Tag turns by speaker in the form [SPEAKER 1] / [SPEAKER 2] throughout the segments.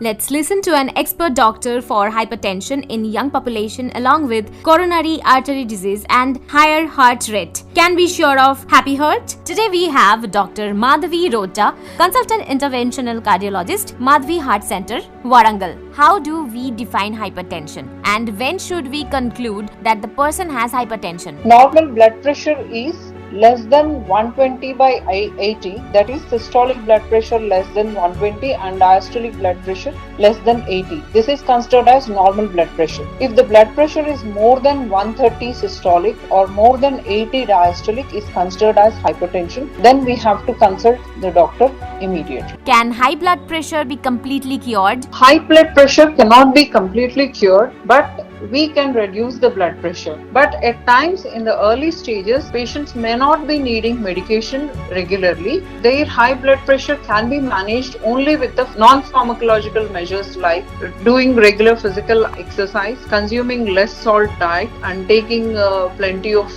[SPEAKER 1] Let's listen to an expert doctor for hypertension in young population along with coronary artery disease and higher heart rate. Can be sure of happy heart? Today we have Dr. Madhavi Rota, consultant interventional cardiologist, Madhavi Heart Center, Warangal. How do we define hypertension and when should we conclude that the person has hypertension?
[SPEAKER 2] Normal blood pressure is less than 120 by 80, that is systolic blood pressure less than 120 and diastolic blood pressure less than 80. This is considered as normal blood pressure. If the blood pressure is more than 130 systolic or more than 80 diastolic is considered as hypertension, then we have to consult the doctor immediately.
[SPEAKER 1] Can high blood pressure be completely cured?
[SPEAKER 2] High blood pressure cannot be completely cured, but we can reduce the blood pressure. But at times in the early stages, patients may not be needing medication regularly. Their high blood pressure can be managed only with the non-pharmacological measures like doing regular physical exercise, consuming less salt diet and taking plenty of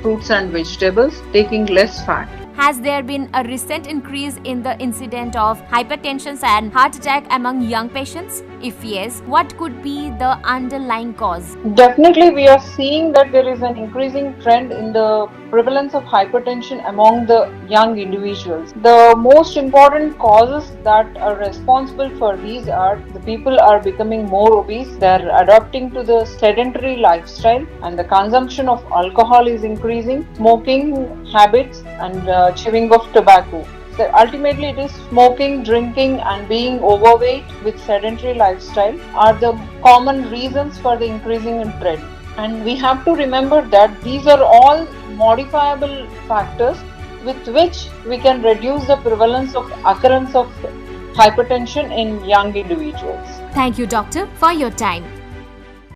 [SPEAKER 2] fruits and vegetables, taking less fat.
[SPEAKER 1] Has there been a recent increase in the incidence of hypertension and heart attack among young patients? If yes, what could be the underlying cause?
[SPEAKER 2] Definitely, we are seeing that there is an increasing trend in the prevalence of hypertension among the young individuals. The most important causes that are responsible for these are the people are becoming more obese, they are adapting to the sedentary lifestyle, and the consumption of alcohol is increasing, smoking habits, and chewing of tobacco. So ultimately, it is smoking, drinking, and being overweight with sedentary lifestyle are the common reasons for the increasing in trend. And we have to remember that these are all modifiable factors with which we can reduce the prevalence of occurrence of hypertension in young individuals.
[SPEAKER 1] Thank you, doctor, for your time.